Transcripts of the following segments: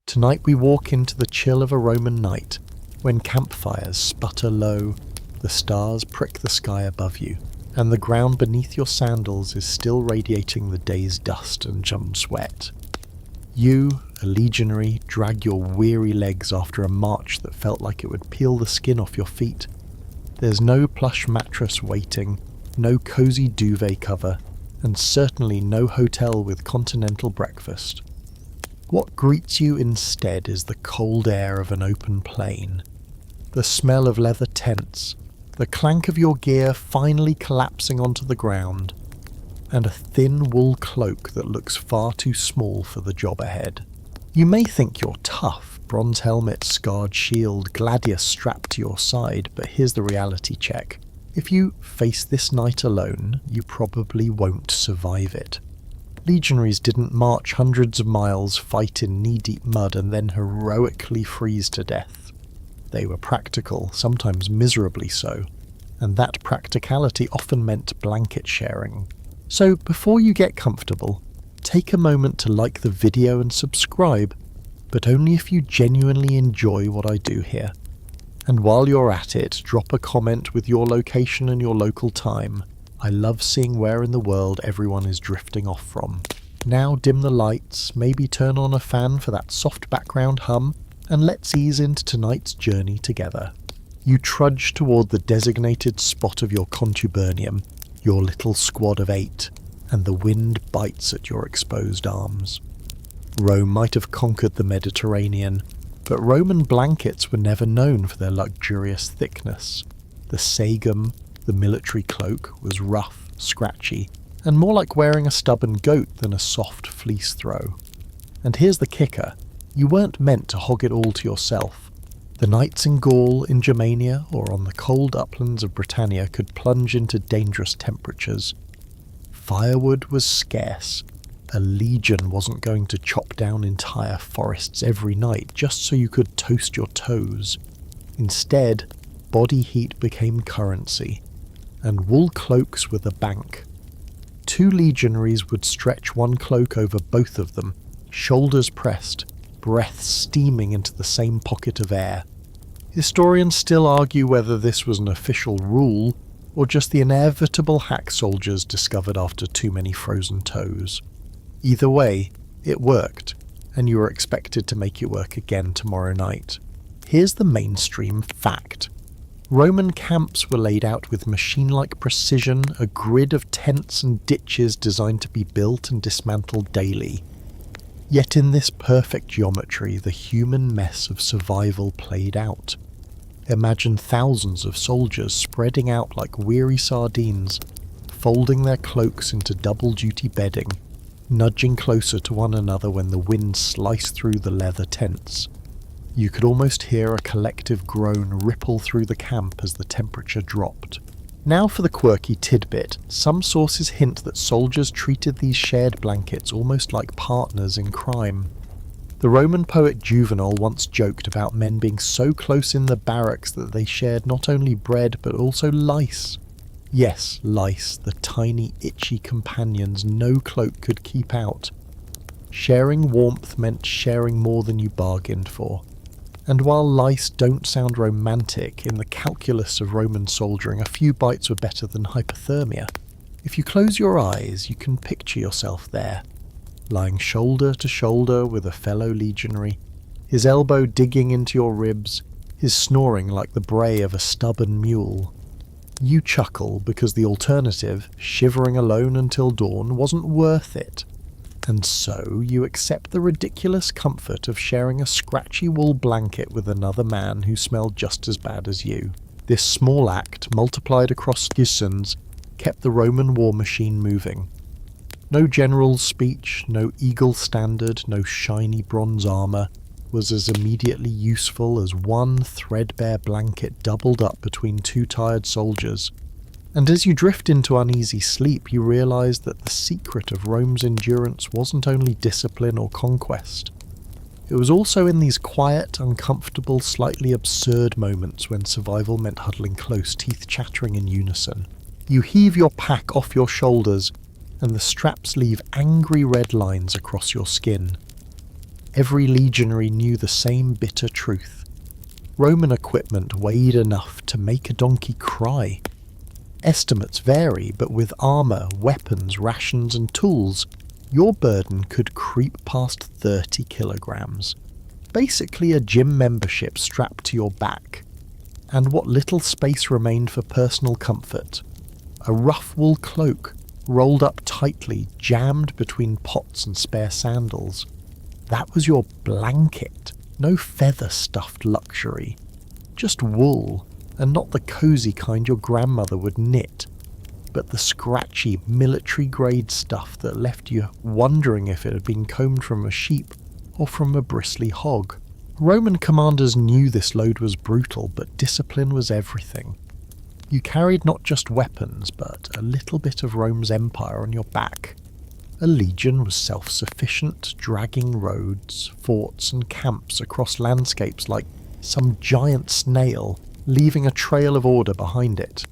Tonight we walk into the chill of a Roman night, when campfires sputter low, the stars prick the sky above you, and the ground beneath your sandals is still radiating the day's dust and jump sweat. You, a legionary, drag your weary legs after a march that felt like it would peel the skin off your feet. There's no plush mattress waiting, no cozy duvet cover, and certainly no hotel with continental breakfast. What greets you instead is the cold air of an open plain, the smell of leather tents, the clank of your gear finally collapsing onto the ground, and a thin wool cloak that looks far too small for the job ahead. You may think you're tough, bronze helmet, scarred shield, gladius strapped to your side, but here's the reality check. If you face this night alone, you probably won't survive it. Legionaries didn't march hundreds of miles, fight in knee-deep mud, and then heroically freeze to death. They were practical, sometimes miserably so, and that practicality often meant blanket sharing. So before you get comfortable, take a moment to like the video and subscribe, but only if you genuinely enjoy what I do here. And while you're at it, drop a comment with your location and your local time. I love seeing where in the world everyone is drifting off from. Now dim the lights, maybe turn on a fan for that soft background hum, and let's ease into tonight's journey together. You trudge toward the designated spot of your contubernum, your little squad of 8, and the wind bites at your exposed arms. Rome might have conquered the Mediterranean, but Roman blankets were never known for their luxurious thickness. The sagum, the military cloak, was rough, scratchy, and more like wearing a stubborn goat than a soft fleece throw. And here's the kicker, you weren't meant to hog it all to yourself. The nights in Gaul, in Germania, or on the cold uplands of Britannia could plunge into dangerous temperatures. Firewood was scarce. A legion wasn't going to chop down entire forests every night just so you could toast your toes. Instead, body heat became currency, and wool cloaks were the bank. 2 legionaries would stretch one cloak over both of them, shoulders pressed, breath steaming into the same pocket of air. Historians still argue whether this was an official rule, or just the inevitable hack soldiers discovered after too many frozen toes. Either way, it worked, and you were expected to make it work again tomorrow night. Here's the mainstream fact. Roman camps were laid out with machine-like precision, a grid of tents and ditches designed to be built and dismantled daily. Yet in this perfect geometry, the human mess of survival played out. Imagine thousands of soldiers spreading out like weary sardines, folding their cloaks into double-duty bedding, nudging closer to one another when the wind sliced through the leather tents. You could almost hear a collective groan ripple through the camp as the temperature dropped. Now for the quirky tidbit. Some sources hint that soldiers treated these shared blankets almost like partners in crime. The Roman poet Juvenal once joked about men being so close in the barracks that they shared not only bread but also lice. Yes, lice, the tiny itchy companions no cloak could keep out. Sharing warmth meant sharing more than you bargained for. And while lice don't sound romantic, in the calculus of Roman soldiering, a few bites were better than hypothermia. If you close your eyes, you can picture yourself there, lying shoulder to shoulder with a fellow legionary, his elbow digging into your ribs, his snoring like the bray of a stubborn mule. You chuckle because the alternative, shivering alone until dawn, wasn't worth it. And so you accept the ridiculous comfort of sharing a scratchy wool blanket with another man who smelled just as bad as you. This small act, multiplied across seasons, kept the Roman war machine moving. No general's speech, no eagle standard, no shiny bronze armour was as immediately useful as one threadbare blanket doubled up between 2 tired soldiers. And as you drift into uneasy sleep, you realise that the secret of Rome's endurance wasn't only discipline or conquest. It was also in these quiet, uncomfortable, slightly absurd moments when survival meant huddling close, teeth chattering in unison. You heave your pack off your shoulders, and the straps leave angry red lines across your skin. Every legionary knew the same bitter truth. Roman equipment weighed enough to make a donkey cry. Estimates vary, but with armour, weapons, rations and tools, your burden could creep past 30 kilograms. Basically a gym membership strapped to your back. And what little space remained for personal comfort. A rough wool cloak, rolled up tightly, jammed between pots and spare sandals. That was your blanket. No feather-stuffed luxury. Just wool, and not the cosy kind your grandmother would knit, but the scratchy, military-grade stuff that left you wondering if it had been combed from a sheep or from a bristly hog. Roman commanders knew this load was brutal, but discipline was everything. You carried not just weapons, but a little bit of Rome's empire on your back. A legion was self-sufficient, dragging roads, forts and camps across landscapes like some giant snail, leaving a trail of order behind it.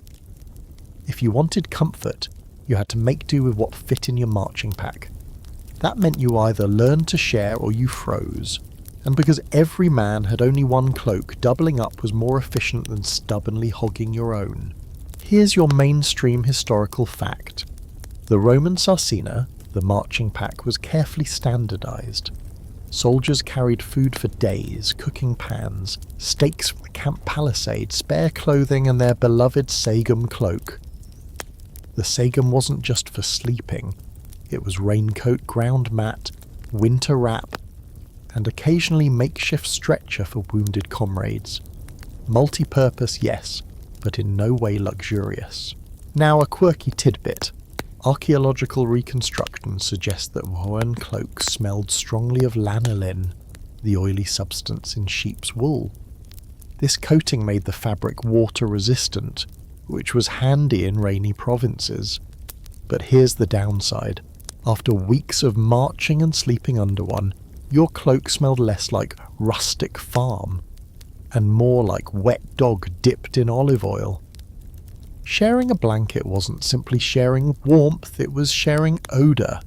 If you wanted comfort, you had to make do with what fit in your marching pack. That meant you either learned to share or you froze, and because every man had only one cloak, doubling up was more efficient than stubbornly hogging your own. Here's your mainstream historical fact. The Roman sarcina, the marching pack, was carefully standardized. Soldiers carried food for days, cooking pans, steaks from the camp palisade, spare clothing and their beloved sagum cloak. The sagum wasn't just for sleeping. It was raincoat, ground mat, winter wrap, and occasionally makeshift stretcher for wounded comrades. Multi-purpose, yes, but in no way luxurious. Now a quirky tidbit. Archaeological reconstruction suggests that worn cloaks smelled strongly of lanolin, the oily substance in sheep's wool. This coating made the fabric water-resistant, which was handy in rainy provinces. But here's the downside. After weeks of marching and sleeping under one, your cloak smelled less like rustic farm, and more like wet dog dipped in olive oil. Sharing a blanket wasn't simply sharing warmth, it was sharing odour.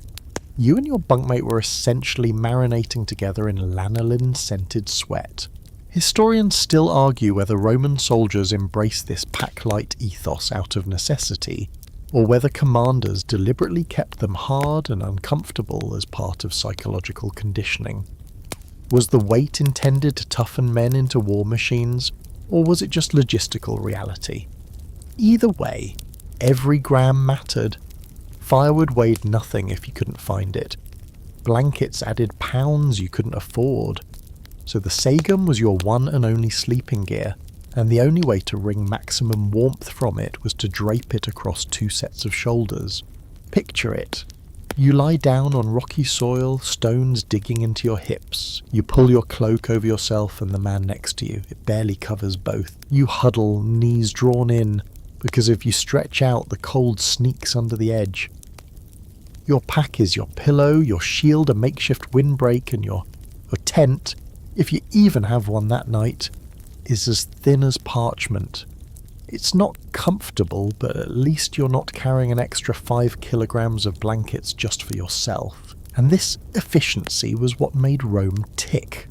You and your bunkmate were essentially marinating together in lanolin-scented sweat. Historians still argue whether Roman soldiers embraced this pack-light ethos out of necessity, or whether commanders deliberately kept them hard and uncomfortable as part of psychological conditioning. Was the weight intended to toughen men into war machines, or was it just logistical reality? Either way, every gram mattered. Firewood weighed nothing if you couldn't find it. Blankets added pounds you couldn't afford. So the sagum was your one and only sleeping gear, and the only way to wring maximum warmth from it was to drape it across 2 sets of shoulders. Picture it. You lie down on rocky soil, stones digging into your hips. You pull your cloak over yourself and the man next to you. It barely covers both. You huddle, knees drawn in, because if you stretch out, the cold sneaks under the edge. Your pack is your pillow, your shield, a makeshift windbreak, and your tent, if you even have one that night, is as thin as parchment. It's not comfortable, but at least you're not carrying an extra 5 kilograms of blankets just for yourself. And this efficiency was what made Rome tick.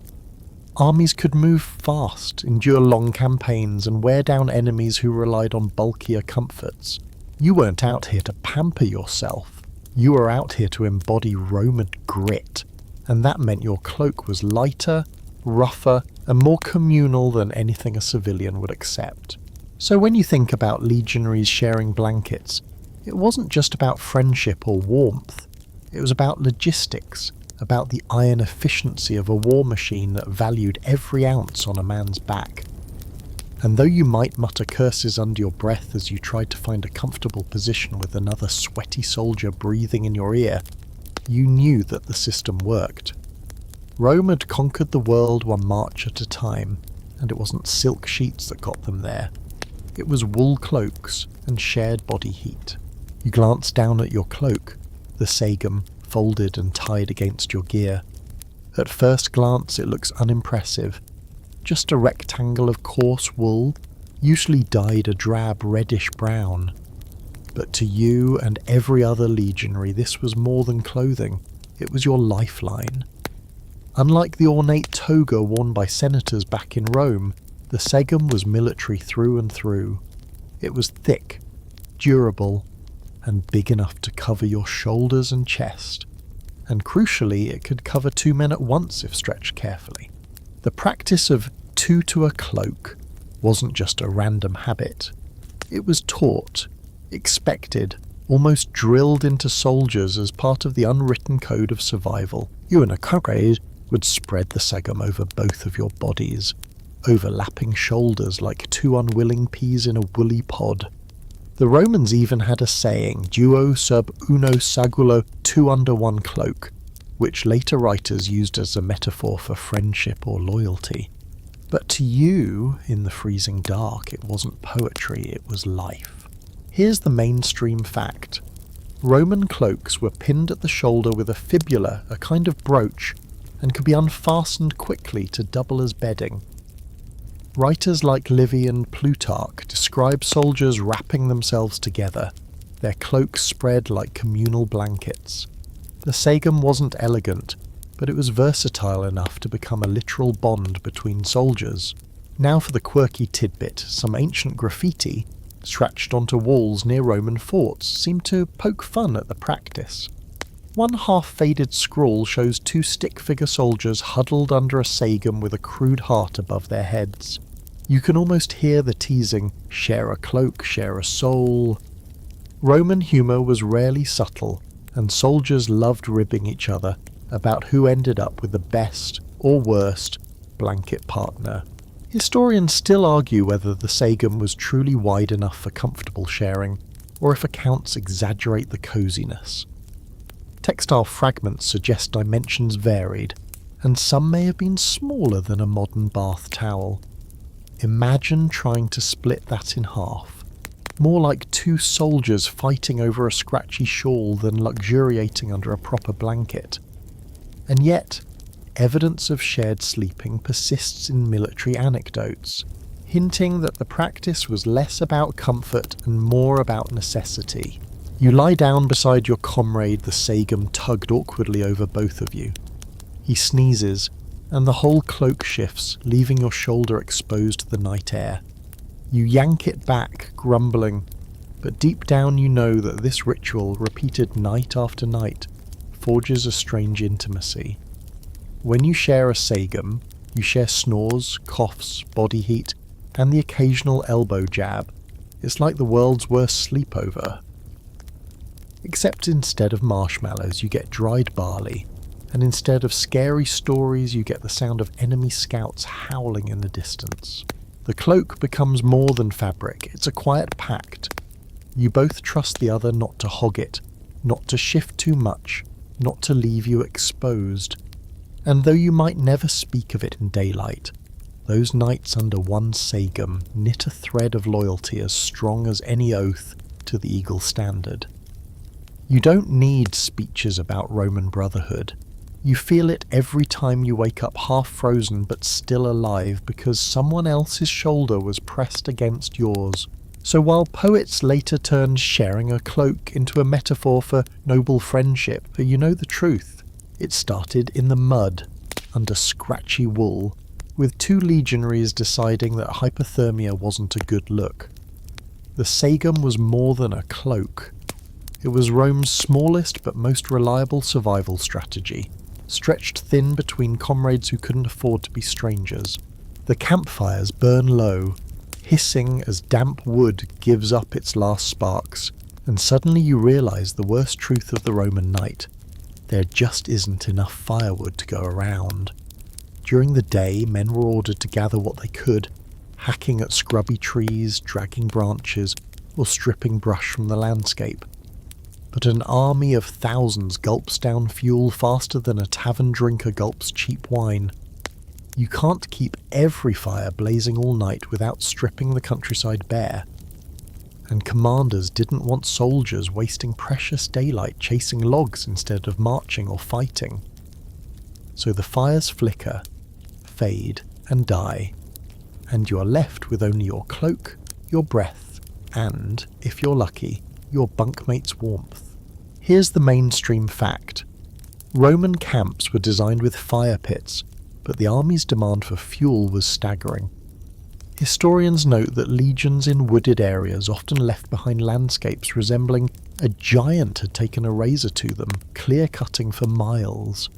Armies could move fast, endure long campaigns, and wear down enemies who relied on bulkier comforts. You weren't out here to pamper yourself. You were out here to embody Roman grit, and that meant your cloak was lighter, rougher, and more communal than anything a civilian would accept. So when you think about legionaries sharing blankets, it wasn't just about friendship or warmth. It was about logistics, about the iron efficiency of a war machine that valued every ounce on a man's back. And though you might mutter curses under your breath as you tried to find a comfortable position with another sweaty soldier breathing in your ear, you knew that the system worked. Rome had conquered the world one march at a time, and it wasn't silk sheets that got them there. It was wool cloaks and shared body heat. You glanced down at your cloak, the sagum, folded and tied against your gear. At first glance it looks unimpressive. Just a rectangle of coarse wool, usually dyed a drab reddish brown. But to you and every other legionary this was more than clothing. It was your lifeline. Unlike the ornate toga worn by senators back in Rome, the segum was military through and through. It was thick, durable, and big enough to cover your shoulders and chest. And crucially, it could cover 2 men at once if stretched carefully. The practice of two to a cloak wasn't just a random habit. It was taught, expected, almost drilled into soldiers as part of the unwritten code of survival. You and a comrade would spread the segum over both of your bodies, overlapping shoulders like two unwilling peas in a woolly pod. The Romans even had a saying, duo sub uno sagulo, 2 under 1 cloak, which later writers used as a metaphor for friendship or loyalty. But to you, in the freezing dark, it wasn't poetry, it was life. Here's the mainstream fact. Roman cloaks were pinned at the shoulder with a fibula, a kind of brooch, and could be unfastened quickly to double as bedding. Writers like Livy and Plutarch describe soldiers wrapping themselves together, their cloaks spread like communal blankets. The segum wasn't elegant, but it was versatile enough to become a literal bond between soldiers. Now for the quirky tidbit, some ancient graffiti, scratched onto walls near Roman forts, seemed to poke fun at the practice. One half-faded scrawl shows 2 stick-figure soldiers huddled under a segum with a crude heart above their heads. You can almost hear the teasing, share a cloak, share a soul. Roman humour was rarely subtle, and soldiers loved ribbing each other about who ended up with the best or worst blanket partner. Historians still argue whether the segum was truly wide enough for comfortable sharing, or if accounts exaggerate the coziness. Textile fragments suggest dimensions varied, and some may have been smaller than a modern bath towel. Imagine trying to split that in half. More like 2 soldiers fighting over a scratchy shawl than luxuriating under a proper blanket. And yet, evidence of shared sleeping persists in military anecdotes, hinting that the practice was less about comfort and more about necessity. You lie down beside your comrade, the segum tugged awkwardly over both of you. He sneezes, and the whole cloak shifts, leaving your shoulder exposed to the night air. You yank it back, grumbling, but deep down you know that this ritual, repeated night after night, forges a strange intimacy. When you share a segum, you share snores, coughs, body heat, and the occasional elbow jab. It's like the world's worst sleepover. Except instead of marshmallows, you get dried barley, and instead of scary stories, you get the sound of enemy scouts howling in the distance. The cloak becomes more than fabric, it's a quiet pact. You both trust the other not to hog it, not to shift too much, not to leave you exposed. And though you might never speak of it in daylight, those nights under one segum knit a thread of loyalty as strong as any oath to the eagle standard. You don't need speeches about Roman brotherhood. You feel it every time you wake up half frozen but still alive because someone else's shoulder was pressed against yours. So while poets later turned sharing a cloak into a metaphor for noble friendship, you know the truth. It started in the mud, under scratchy wool, with 2 legionaries deciding that hypothermia wasn't a good look. The segum was more than a cloak. It was Rome's smallest but most reliable survival strategy, stretched thin between comrades who couldn't afford to be strangers. The campfires burn low, hissing as damp wood gives up its last sparks, and suddenly you realise the worst truth of the Roman night. There just isn't enough firewood to go around. During the day, men were ordered to gather what they could, hacking at scrubby trees, dragging branches, or stripping brush from the landscape. But an army of thousands gulps down fuel faster than a tavern drinker gulps cheap wine. You can't keep every fire blazing all night without stripping the countryside bare. And commanders didn't want soldiers wasting precious daylight chasing logs instead of marching or fighting. So the fires flicker, fade, and die, and you are left with only your cloak, your breath, and, if you're lucky, your bunkmate's warmth. Here's the mainstream fact. Roman camps were designed with fire pits, but the army's demand for fuel was staggering. Historians note that legions in wooded areas often left behind landscapes resembling a giant had taken a razor to them, clear-cutting for miles.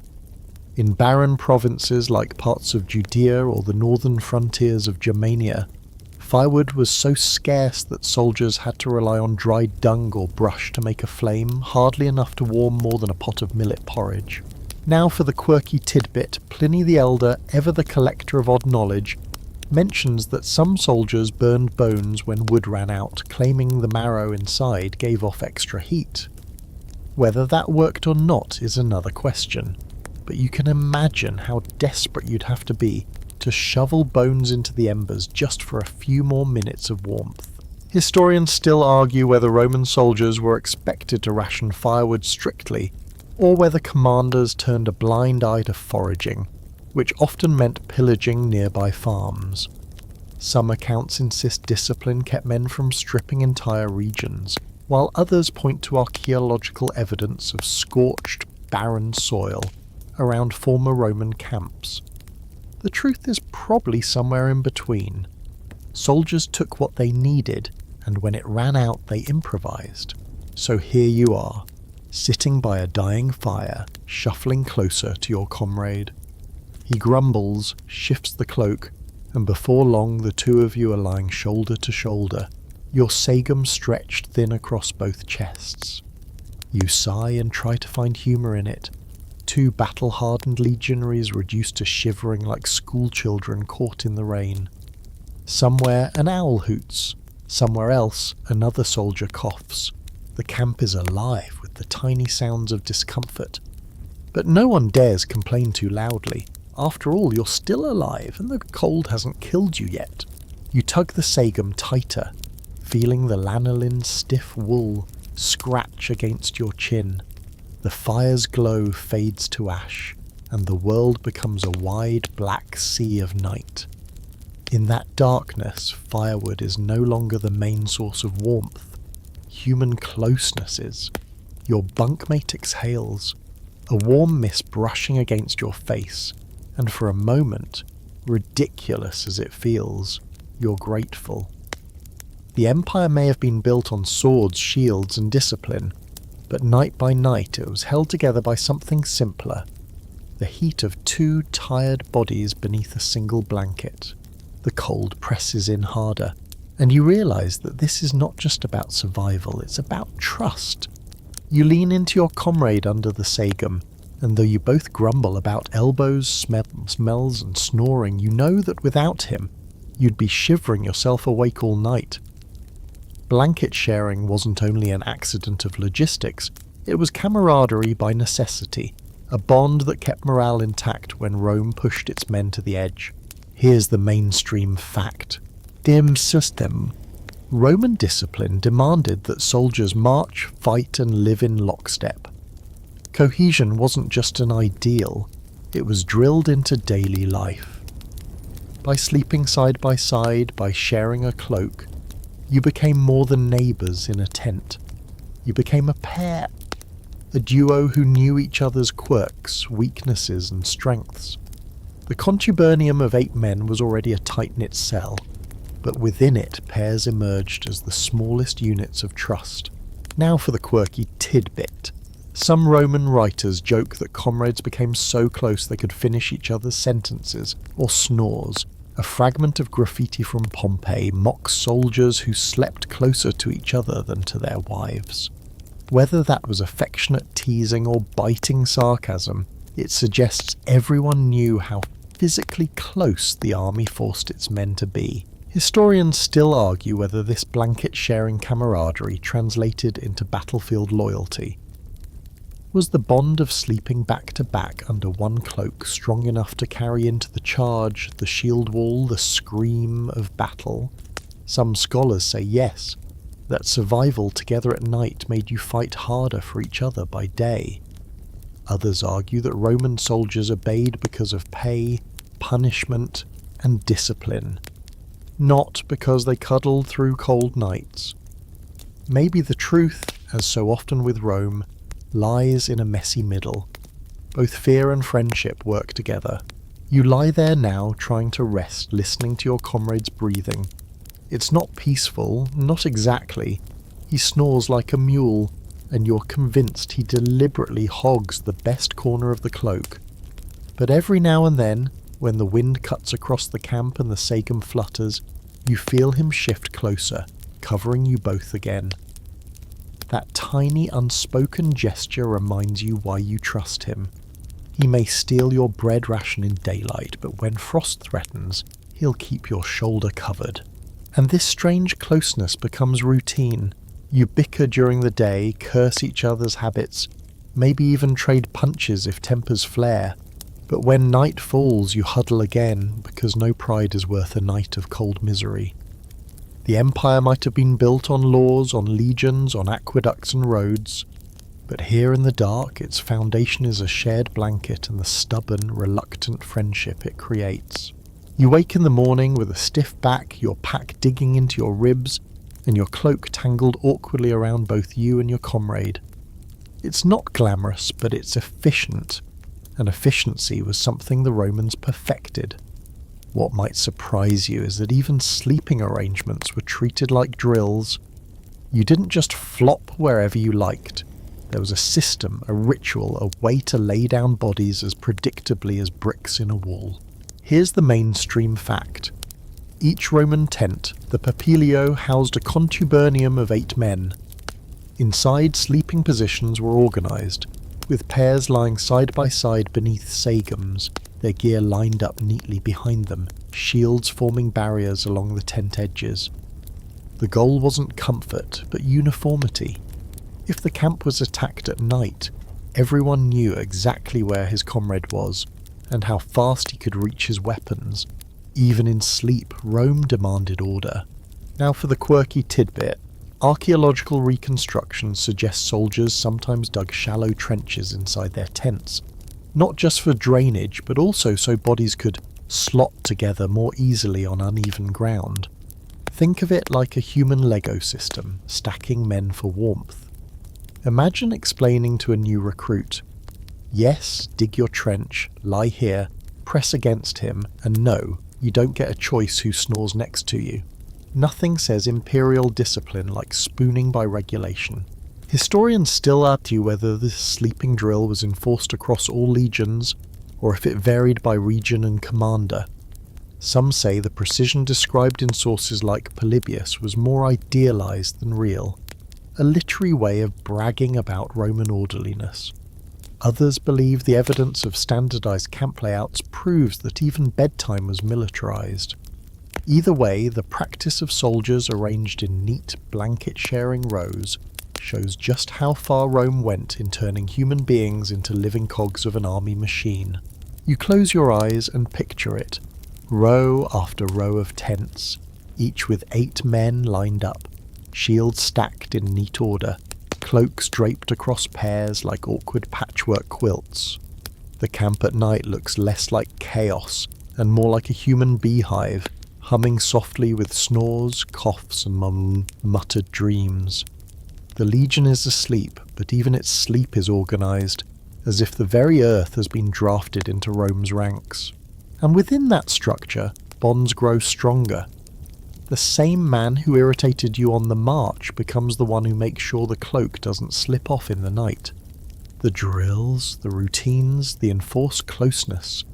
In barren provinces like parts of Judea or the northern frontiers of Germania, firewood was so scarce that soldiers had to rely on dried dung or brush to make a flame, hardly enough to warm more than a pot of millet porridge. Now for the quirky tidbit, Pliny the Elder, ever the collector of odd knowledge, mentions that some soldiers burned bones when wood ran out, claiming the marrow inside gave off extra heat. Whether that worked or not is another question, but you can imagine how desperate you'd have to be to shovel bones into the embers just for a few more minutes of warmth. Historians still argue whether Roman soldiers were expected to ration firewood strictly, or whether commanders turned a blind eye to foraging, which often meant pillaging nearby farms. Some accounts insist discipline kept men from stripping entire regions, while others point to archaeological evidence of scorched, barren soil around former Roman camps. The truth is probably somewhere in between. Soldiers took what they needed, and when it ran out they improvised. So here you are, sitting by a dying fire, shuffling closer to your comrade. He grumbles, shifts the cloak, and before long the two of you are lying shoulder to shoulder, your sagum stretched thin across both chests. You sigh and try to find humour in it. Two battle-hardened legionaries reduced to shivering like schoolchildren caught in the rain. Somewhere an owl hoots, somewhere else another soldier coughs. The camp is alive with the tiny sounds of discomfort. But no one dares complain too loudly. After all, you're still alive, and the cold hasn't killed you yet. You tug the sagum tighter, feeling the lanolin's stiff wool scratch against your chin. The fire's glow fades to ash, and the world becomes a wide black sea of night. In that darkness, firewood is no longer the main source of warmth. Human closeness is. Your bunkmate exhales, a warm mist brushing against your face, and for a moment, ridiculous as it feels, you're grateful. The empire may have been built on swords, shields, and discipline, but night by night it was held together by something simpler, the heat of two tired bodies beneath a single blanket. The cold presses in harder, and you realise that this is not just about survival, it's about trust. You lean into your comrade under the sagum, and though you both grumble about elbows, smells and snoring, you know that without him, you'd be shivering yourself awake all night. Blanket sharing wasn't only an accident of logistics, it was camaraderie by necessity, a bond that kept morale intact when Rome pushed its men to the edge. Here's the mainstream fact. Dem system. Roman discipline demanded that soldiers march, fight and live in lockstep. Cohesion wasn't just an ideal, it was drilled into daily life. By sleeping side by side, by sharing a cloak, you became more than neighbours in a tent. You became a pair, a duo who knew each other's quirks, weaknesses and strengths. The contubernium of 8 men was already a tight-knit cell, but within it pairs emerged as the smallest units of trust. Now for the quirky tidbit. Some Roman writers joke that comrades became so close they could finish each other's sentences, or snores. A fragment of graffiti from Pompeii mocks soldiers who slept closer to each other than to their wives. Whether that was affectionate teasing or biting sarcasm, it suggests everyone knew how physically close the army forced its men to be. Historians still argue whether this blanket-sharing camaraderie translated into battlefield loyalty. Was the bond of sleeping back to back under one cloak strong enough to carry into the charge, the shield wall, the scream of battle? Some scholars say yes, that survival together at night made you fight harder for each other by day. Others argue that Roman soldiers obeyed because of pay, punishment, and discipline, not because they cuddled through cold nights. Maybe the truth, as so often with Rome, lies in a messy middle. Both fear and friendship work together. You lie there now, trying to rest, listening to your comrade's breathing. It's not peaceful, not exactly. He snores like a mule, and you're convinced he deliberately hogs the best corner of the cloak. But every now and then, when the wind cuts across the camp and the sagum flutters, you feel him shift closer, covering you both again. That tiny unspoken gesture reminds you why you trust him. He may steal your bread ration in daylight, but when frost threatens, he'll keep your shoulder covered. And this strange closeness becomes routine. You bicker during the day, curse each other's habits, maybe even trade punches if tempers flare. But when night falls, you huddle again, because no pride is worth a night of cold misery. The empire might have been built on laws, on legions, on aqueducts and roads, but here in the dark, its foundation is a shared blanket and the stubborn, reluctant friendship it creates. You wake in the morning with a stiff back, your pack digging into your ribs, and your cloak tangled awkwardly around both you and your comrade. It's not glamorous, but it's efficient, and efficiency was something the Romans perfected. What might surprise you is that even sleeping arrangements were treated like drills. You didn't just flop wherever you liked. There was a system, a ritual, a way to lay down bodies as predictably as bricks in a wall. Here's the mainstream fact. Each Roman tent, the Papilio, housed a contubernium of 8 men. Inside, sleeping positions were organised, with pairs lying side by side beneath sagums, their gear lined up neatly behind them, shields forming barriers along the tent edges. The goal wasn't comfort, but uniformity. If the camp was attacked at night, everyone knew exactly where his comrade was, and how fast he could reach his weapons. Even in sleep, Rome demanded order. Now for the quirky tidbit. Archaeological reconstruction suggests soldiers sometimes dug shallow trenches inside their tents, not just for drainage, but also so bodies could slot together more easily on uneven ground. Think of it like a human Lego system, stacking men for warmth. Imagine explaining to a new recruit, yes, dig your trench, lie here, press against him, and no, you don't get a choice who snores next to you. Nothing says imperial discipline like spooning by regulation. Historians still argue whether this sleeping drill was enforced across all legions, or if it varied by region and commander. Some say the precision described in sources like Polybius was more idealized than real, a literary way of bragging about Roman orderliness. Others believe the evidence of standardized camp layouts proves that even bedtime was militarized. Either way, the practice of soldiers arranged in neat, blanket-sharing rows shows just how far Rome went in turning human beings into living cogs of an army machine. You close your eyes and picture it. Row after row of tents, each with 8 men lined up, shields stacked in neat order, cloaks draped across pairs like awkward patchwork quilts. The camp at night looks less like chaos and more like a human beehive, humming softly with snores, coughs, and muttered dreams. The legion is asleep, but even its sleep is organised, as if the very earth has been drafted into Rome's ranks. And within that structure, bonds grow stronger. The same man who irritated you on the march becomes the one who makes sure the cloak doesn't slip off in the night. The drills, the routines, the enforced closeness,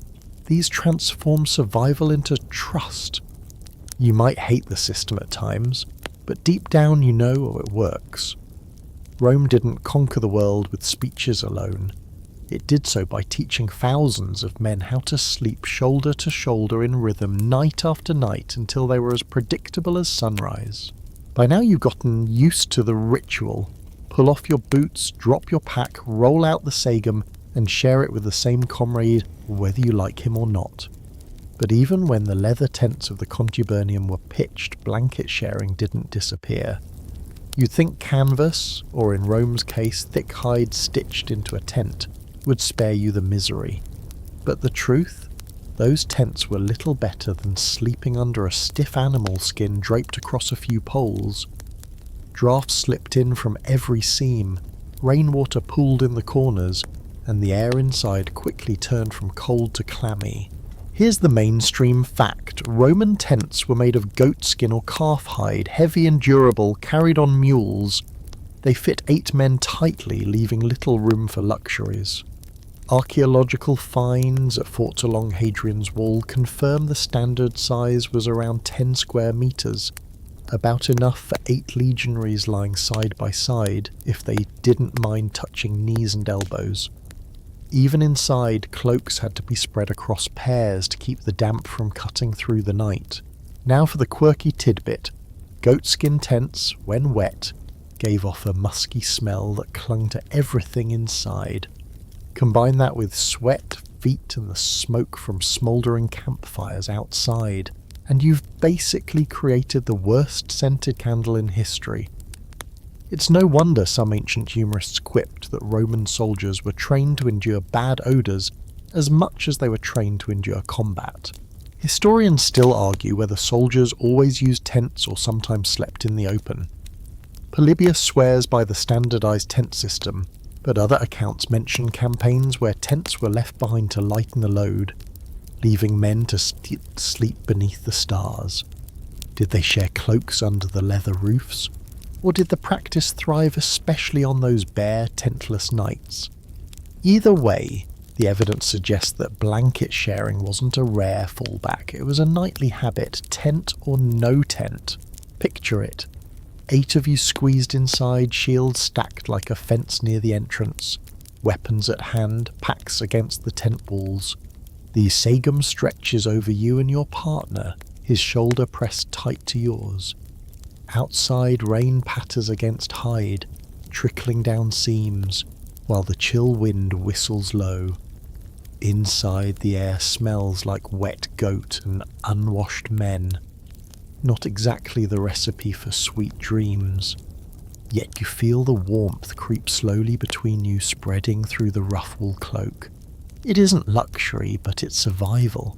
these transform survival into trust. You might hate the system at times, but deep down you know it works. Rome didn't conquer the world with speeches alone. It did so by teaching thousands of men how to sleep shoulder to shoulder in rhythm night after night until they were as predictable as sunrise. By now you've gotten used to the ritual. Pull off your boots, drop your pack, roll out the sagum, and share it with the same comrade whether you like him or not. But even when the leather tents of the contubernium were pitched, blanket sharing didn't disappear. You'd think canvas, or in Rome's case thick hide stitched into a tent, would spare you the misery. But the truth? Those tents were little better than sleeping under a stiff animal skin draped across a few poles. Drafts slipped in from every seam, rainwater pooled in the corners, and the air inside quickly turned from cold to clammy. Here's the mainstream fact. Roman tents were made of goat skin or calf hide, heavy and durable, carried on mules. They fit 8 men tightly, leaving little room for luxuries. Archaeological finds at forts along Hadrian's Wall confirm the standard size was around 10 square metres, about enough for 8 legionaries lying side by side if they didn't mind touching knees and elbows. Even inside, cloaks had to be spread across pairs to keep the damp from cutting through the night. Now for the quirky tidbit. Goatskin tents, when wet, gave off a musky smell that clung to everything inside. Combine that with sweat, feet, and the smoke from smouldering campfires outside, and you've basically created the worst scented candle in history. It's no wonder some ancient humorists quipped that Roman soldiers were trained to endure bad odours as much as they were trained to endure combat. Historians still argue whether soldiers always used tents or sometimes slept in the open. Polybius swears by the standardised tent system, but other accounts mention campaigns where tents were left behind to lighten the load, leaving men to sleep beneath the stars. Did they share cloaks under the leather roofs? Or did the practice thrive especially on those bare, tentless nights? Either way, the evidence suggests that blanket sharing wasn't a rare fallback. It was a nightly habit, tent or no tent. Picture it. 8 of you squeezed inside, shields stacked like a fence near the entrance, weapons at hand, packs against the tent walls. The sagum stretches over you and your partner, his shoulder pressed tight to yours. Outside, rain patters against hide, trickling down seams, while the chill wind whistles low. Inside, the air smells like wet goat and unwashed men. Not exactly the recipe for sweet dreams. Yet you feel the warmth creep slowly between you, spreading through the rough wool cloak. It isn't luxury, but it's survival.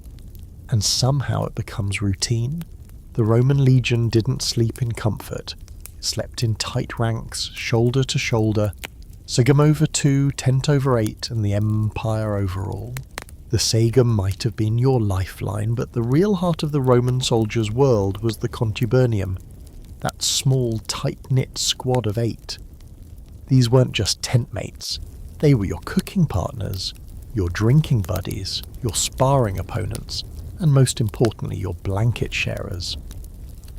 And somehow it becomes routine. The Roman legion didn't sleep in comfort. It slept in tight ranks, shoulder to shoulder, sagum over 2, tent over 8, and the empire overall. The sagum might have been your lifeline, but the real heart of the Roman soldier's world was the contubernium, that small, tight-knit squad of 8. These weren't just tent mates. They were your cooking partners, your drinking buddies, your sparring opponents, and most importantly, your blanket sharers.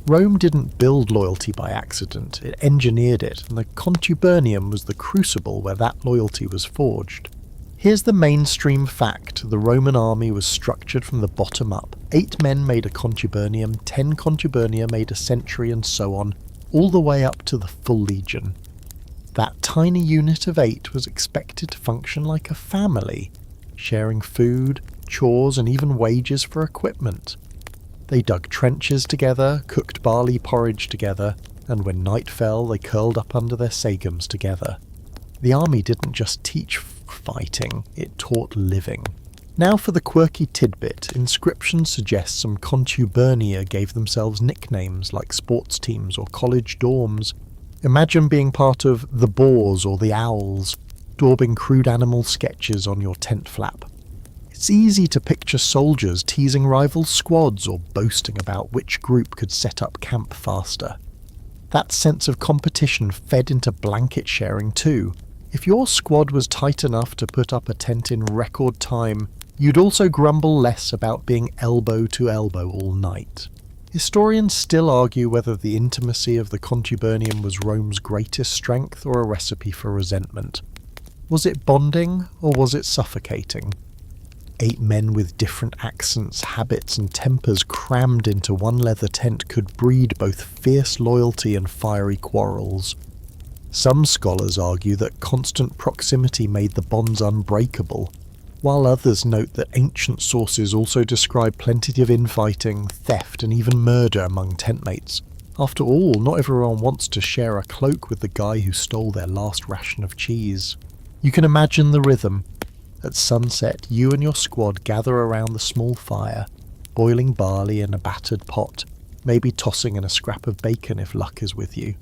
Rome didn't build loyalty by accident, it engineered it, and the contubernium was the crucible where that loyalty was forged. Here's the mainstream fact: the Roman army was structured from the bottom up. 8 men made a contubernium, 10 contubernia made a century, and so on, all the way up to the full legion. That tiny unit of 8 was expected to function like a family, sharing food, chores, and even wages for equipment. They dug trenches together, cooked barley porridge together, and when night fell they curled up under their sagums together. The army didn't just teach fighting, it taught living. Now for the quirky tidbit. Inscriptions suggest some contubernia gave themselves nicknames like sports teams or college dorms. Imagine being part of the Boars or the Owls, daubing crude animal sketches on your tent flap. It's easy to picture soldiers teasing rival squads or boasting about which group could set up camp faster. That sense of competition fed into blanket sharing too. If your squad was tight enough to put up a tent in record time, you'd also grumble less about being elbow to elbow all night. Historians still argue whether the intimacy of the contubernium was Rome's greatest strength or a recipe for resentment. Was it bonding, or was it suffocating? 8 men with different accents, habits, and tempers crammed into one leather tent could breed both fierce loyalty and fiery quarrels. Some scholars argue that constant proximity made the bonds unbreakable, while others note that ancient sources also describe plenty of infighting, theft, and even murder among tentmates. After all, not everyone wants to share a cloak with the guy who stole their last ration of cheese. You can imagine the rhythm. At sunset, you and your squad gather around the small fire, boiling barley in a battered pot, maybe tossing in a scrap of bacon if luck is with you.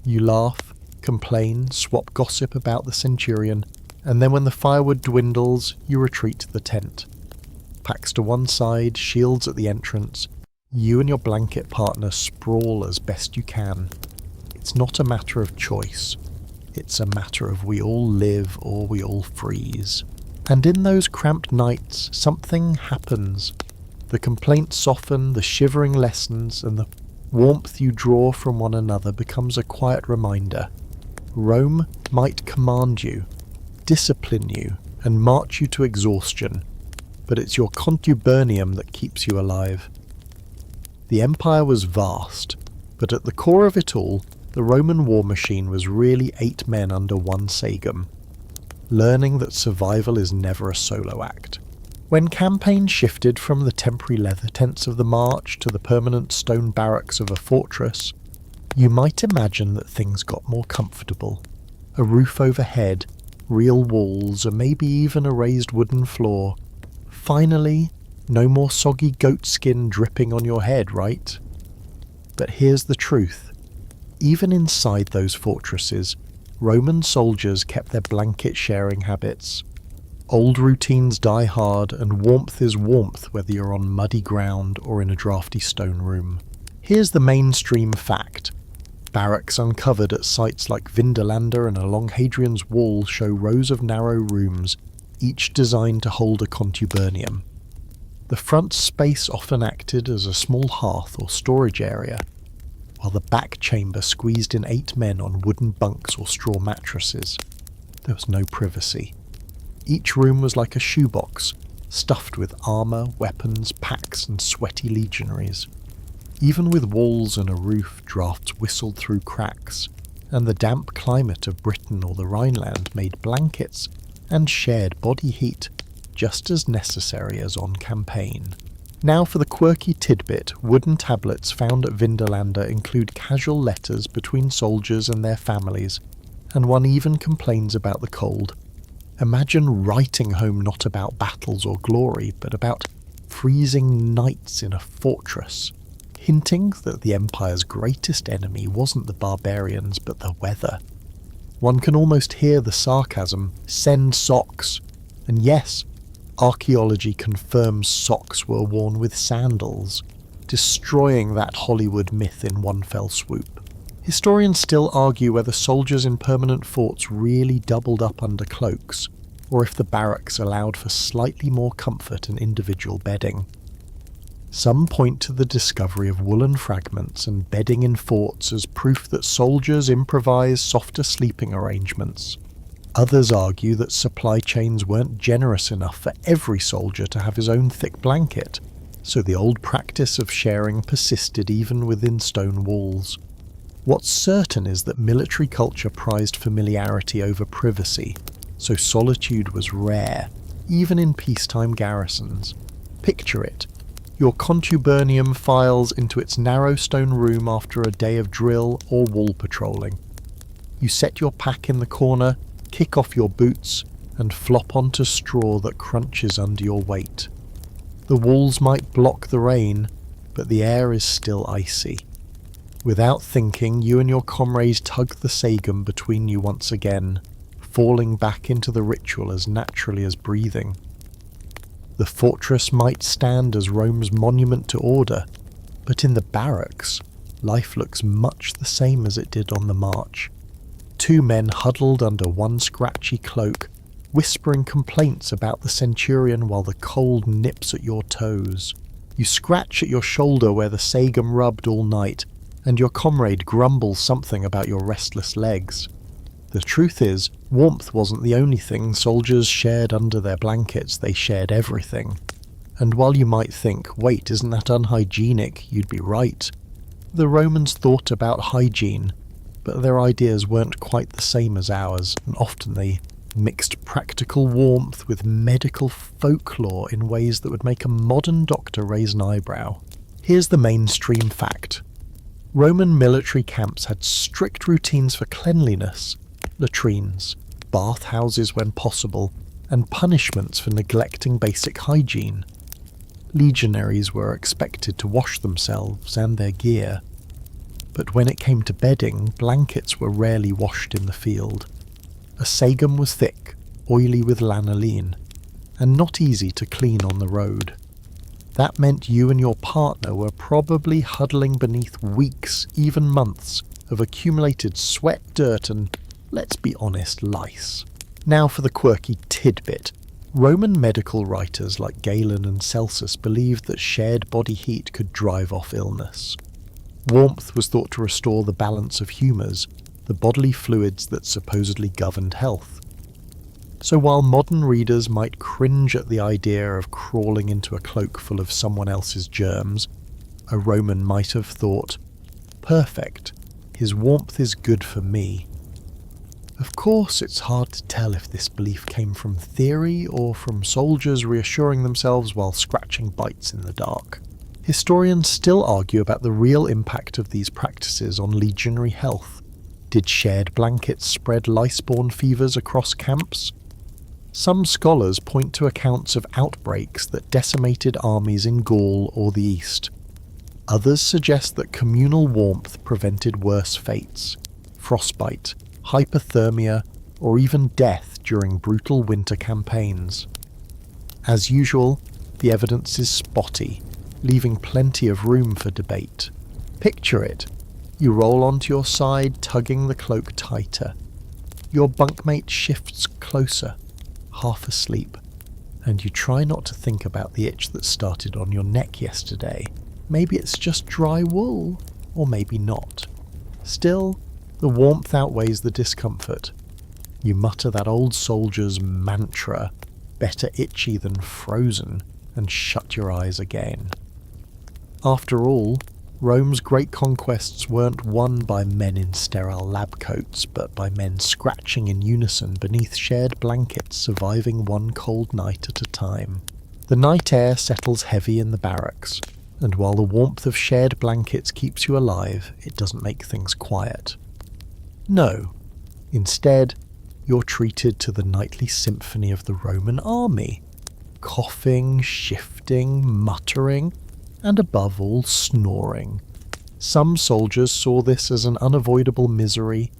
You laugh, complain, swap gossip about the centurion, and then when the firewood dwindles, you retreat to the tent. Packs to one side, shields at the entrance, you and your blanket partner sprawl as best you can. It's not a matter of choice. It's a matter of we all live or we all freeze. And in those cramped nights, something happens. The complaints soften, the shivering lessens, and the warmth you draw from one another becomes a quiet reminder. Rome might command you, discipline you, and march you to exhaustion, but it's your contubernium that keeps you alive. The empire was vast, but at the core of it all, the Roman war machine was really 8 men under one sagum, learning that survival is never a solo act. When campaigns shifted from the temporary leather tents of the march to the permanent stone barracks of a fortress, you might imagine that things got more comfortable. A roof overhead, real walls, or maybe even a raised wooden floor. Finally, no more soggy goat skin dripping on your head, right? But here's the truth. Even inside those fortresses, Roman soldiers kept their blanket-sharing habits. Old routines die hard, and warmth is warmth whether you're on muddy ground or in a drafty stone room. Here's the mainstream fact. Barracks uncovered at sites like Vindolanda and along Hadrian's Wall show rows of narrow rooms, each designed to hold a contubernium. The front space often acted as a small hearth or storage area, while the back chamber squeezed in 8 men on wooden bunks or straw mattresses. There was no privacy. Each room was like a shoebox, stuffed with armour, weapons, packs, and sweaty legionaries. Even with walls and a roof, drafts whistled through cracks, and the damp climate of Britain or the Rhineland made blankets and shared body heat just as necessary as on campaign. Now for the quirky tidbit, wooden tablets found at Vindolanda include casual letters between soldiers and their families, and one even complains about the cold. Imagine writing home not about battles or glory, but about freezing nights in a fortress, hinting that the Empire's greatest enemy wasn't the barbarians but the weather. One can almost hear the sarcasm, send socks, and yes, archaeology confirms socks were worn with sandals, destroying that Hollywood myth in one fell swoop. Historians still argue whether soldiers in permanent forts really doubled up under cloaks, or if the barracks allowed for slightly more comfort and individual bedding. Some point to the discovery of woolen fragments and bedding in forts as proof that soldiers improvised softer sleeping arrangements. Others argue that supply chains weren't generous enough for every soldier to have his own thick blanket, so the old practice of sharing persisted even within stone walls. What's certain is that military culture prized familiarity over privacy, so solitude was rare, even in peacetime garrisons. Picture it. Your contubernium files into its narrow stone room after a day of drill or wall patrolling. You set your pack in the corner, kick off your boots, and flop onto straw that crunches under your weight. The walls might block the rain, but the air is still icy. Without thinking, you and your comrades tug the sagum between you once again, falling back into the ritual as naturally as breathing. The fortress might stand as Rome's monument to order, but in the barracks, life looks much the same as it did on the march. 2 men huddled under one scratchy cloak, whispering complaints about the centurion while the cold nips at your toes. You scratch at your shoulder where the sagum rubbed all night, and your comrade grumbles something about your restless legs. The truth is, warmth wasn't the only thing soldiers shared under their blankets, they shared everything. And while you might think, wait, isn't that unhygienic, you'd be right. The Romans thought about hygiene, but their ideas weren't quite the same as ours, and often they mixed practical warmth with medical folklore in ways that would make a modern doctor raise an eyebrow. Here's the mainstream fact. Roman military camps had strict routines for cleanliness, latrines, bathhouses when possible, and punishments for neglecting basic hygiene. Legionaries were expected to wash themselves and their gear, but when it came to bedding, blankets were rarely washed in the field. A sagum was thick, oily with lanolin, and not easy to clean on the road. That meant you and your partner were probably huddling beneath weeks, even months, of accumulated sweat, dirt, and, let's be honest, lice. Now for the quirky tidbit. Roman medical writers like Galen and Celsus believed that shared body heat could drive off illness. Warmth was thought to restore the balance of humours, the bodily fluids that supposedly governed health. So while modern readers might cringe at the idea of crawling into a cloak full of someone else's germs, a Roman might have thought, "Perfect, his warmth is good for me." Of course, it's hard to tell if this belief came from theory or from soldiers reassuring themselves while scratching bites in the dark. Historians still argue about the real impact of these practices on legionary health. Did shared blankets spread lice-borne fevers across camps? Some scholars point to accounts of outbreaks that decimated armies in Gaul or the East. Others suggest that communal warmth prevented worse fates: frostbite, hypothermia, or even death during brutal winter campaigns. As usual, the evidence is spotty, leaving plenty of room for debate. Picture it. You roll onto your side, tugging the cloak tighter. Your bunkmate shifts closer, half asleep, and you try not to think about the itch that started on your neck yesterday. Maybe it's just dry wool, or maybe not. Still, the warmth outweighs the discomfort. You mutter that old soldier's mantra, "Better itchy than frozen," and shut your eyes again. After all, Rome's great conquests weren't won by men in sterile lab coats, but by men scratching in unison beneath shared blankets, surviving one cold night at a time. The night air settles heavy in the barracks, and while the warmth of shared blankets keeps you alive, it doesn't make things quiet. No. Instead, you're treated to the nightly symphony of the Roman army. Coughing, shifting, muttering, and above all, snoring. Some soldiers saw this as an unavoidable misery,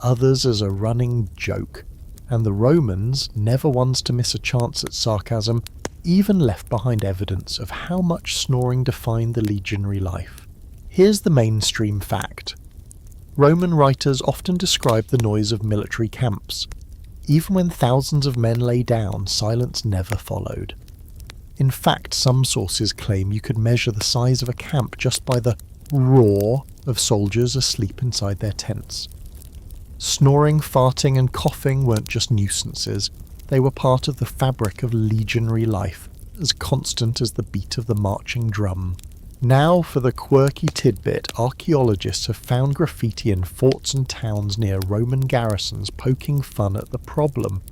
others as a running joke, and the Romans, never ones to miss a chance at sarcasm, even left behind evidence of how much snoring defined the legionary life. Here's the mainstream fact. Roman writers often describe the noise of military camps. Even when thousands of men lay down, silence never followed. In fact, some sources claim you could measure the size of a camp just by the roar of soldiers asleep inside their tents. Snoring, farting, and coughing weren't just nuisances, they were part of the fabric of legionary life, as constant as the beat of the marching drum. Now for the quirky tidbit, archaeologists have found graffiti in forts and towns near Roman garrisons poking fun at the problem.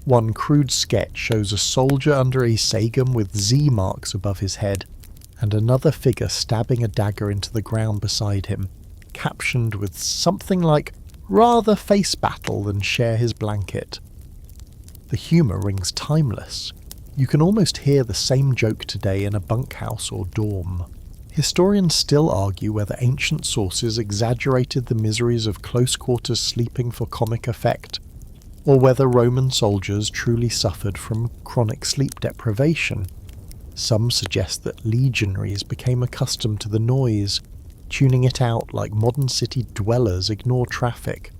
One crude sketch shows a soldier under a sagum with Z marks above his head, and another figure stabbing a dagger into the ground beside him, captioned with something like, "Rather face battle than share his blanket." The humour rings timeless. You can almost hear the same joke today in a bunkhouse or dorm. Historians still argue whether ancient sources exaggerated the miseries of close-quarters sleeping for comic effect, or whether Roman soldiers truly suffered from chronic sleep deprivation. Some suggest that legionaries became accustomed to the noise, tuning it out like modern city dwellers ignore traffic.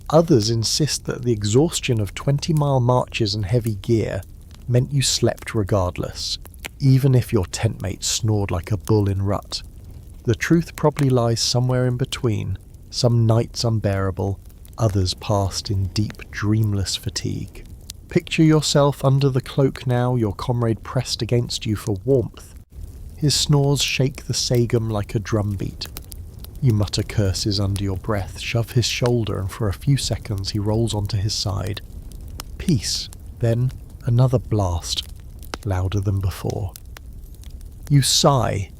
Others insist that the exhaustion of 20-mile marches and heavy gear meant you slept regardless, even if your tentmate snored like a bull in rut. The truth probably lies somewhere in between, some nights unbearable, others passed in deep, dreamless fatigue. Picture yourself under the cloak now, your comrade pressed against you for warmth. His snores shake the sagum like a drumbeat. You mutter curses under your breath, shove his shoulder, and for a few seconds he rolls onto his side. Peace. Then another blast, louder than before. You sigh,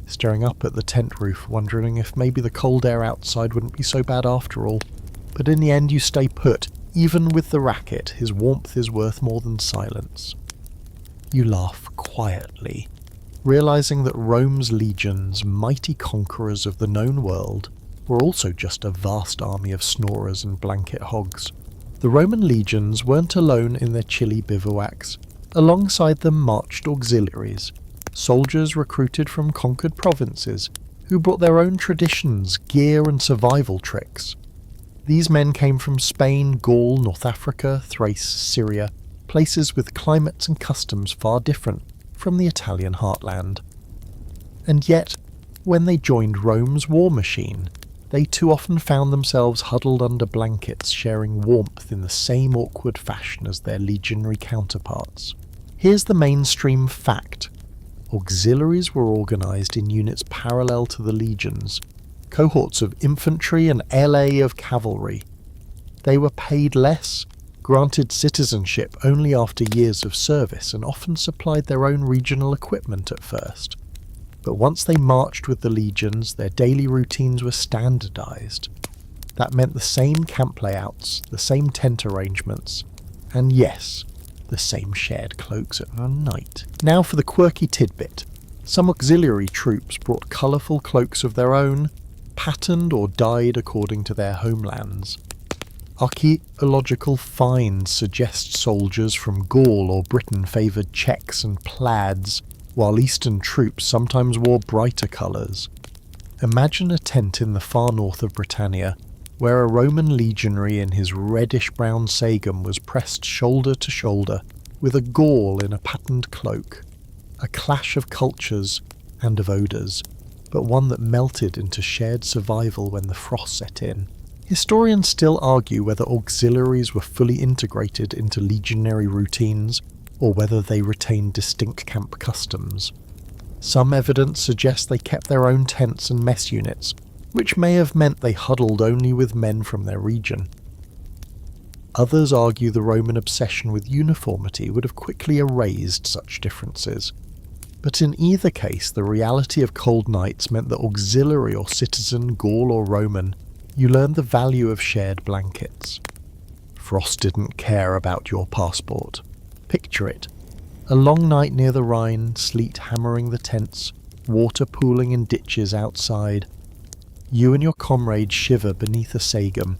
staring up at the tent roof, wondering if maybe the cold air outside wouldn't be so bad after all. But in the end you stay put. Even with the racket, his warmth is worth more than silence. You laugh quietly, realizing that Rome's legions, mighty conquerors of the known world, were also just a vast army of snorers and blanket hogs. The Roman legions weren't alone in their chilly bivouacs. Alongside them marched auxiliaries, soldiers recruited from conquered provinces, who brought their own traditions, gear and survival tricks. These men came from Spain, Gaul, North Africa, Thrace, Syria, places with climates and customs far different from the Italian heartland. And yet, when they joined Rome's war machine, they too often found themselves huddled under blankets, sharing warmth in the same awkward fashion as their legionary counterparts. Here's the mainstream fact. Auxiliaries were organised in units parallel to the legions, cohorts of infantry and LA of cavalry. They were paid less, granted citizenship only after years of service, and often supplied their own regional equipment at first. But once they marched with the legions, their daily routines were standardised. That meant the same camp layouts, the same tent arrangements, and yes, the same shared cloaks at night. Now for the quirky tidbit. Some auxiliary troops brought colourful cloaks of their own, patterned or dyed according to their homelands. Archaeological finds suggest soldiers from Gaul or Britain favoured checks and plaids, while Eastern troops sometimes wore brighter colours. Imagine a tent in the far north of Britannia, where a Roman legionary in his reddish-brown sagum was pressed shoulder to shoulder with a Gaul in a patterned cloak. A clash of cultures and of odours, but one that melted into shared survival when the frost set in. Historians still argue whether auxiliaries were fully integrated into legionary routines, or whether they retained distinct camp customs. Some evidence suggests they kept their own tents and mess units, which may have meant they huddled only with men from their region. Others argue the Roman obsession with uniformity would have quickly erased such differences. But in either case, the reality of cold nights meant that auxiliary or citizen, Gaul or Roman, you learned the value of shared blankets. Frost didn't care about your passport. Picture it. A long night near the Rhine, sleet hammering the tents, water pooling in ditches outside. You and your comrade shiver beneath a sagum,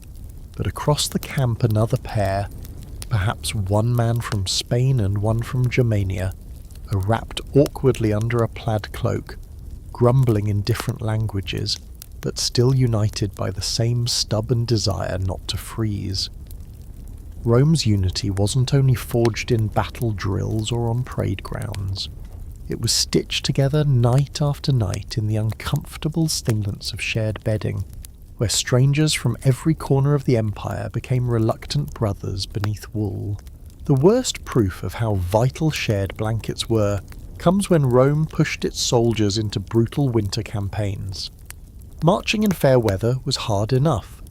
but across the camp another pair, perhaps one man from Spain and one from Germania, are wrapped awkwardly under a plaid cloak, grumbling in different languages, but still united by the same stubborn desire not to freeze. Rome's unity wasn't only forged in battle drills or on parade grounds. It was stitched together night after night in the uncomfortable stillness of shared bedding, where strangers from every corner of the empire became reluctant brothers beneath wool. The worst proof of how vital shared blankets were comes when Rome pushed its soldiers into brutal winter campaigns. Marching in fair weather was hard enough,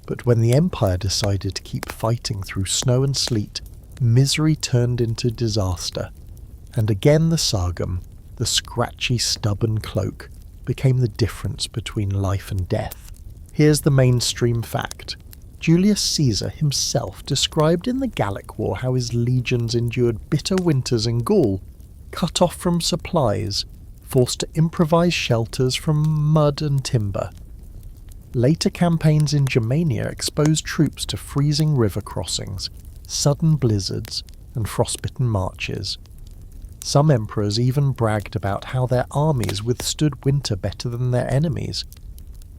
but when the empire decided to keep fighting through snow and sleet, misery turned into disaster. And again the sagum, the scratchy, stubborn cloak, became the difference between life and death. Here's the mainstream fact. Julius Caesar himself described in the Gallic War how his legions endured bitter winters in Gaul, cut off from supplies, forced to improvise shelters from mud and timber. Later campaigns in Germania exposed troops to freezing river crossings, sudden blizzards, and frostbitten marches. Some emperors even bragged about how their armies withstood winter better than their enemies,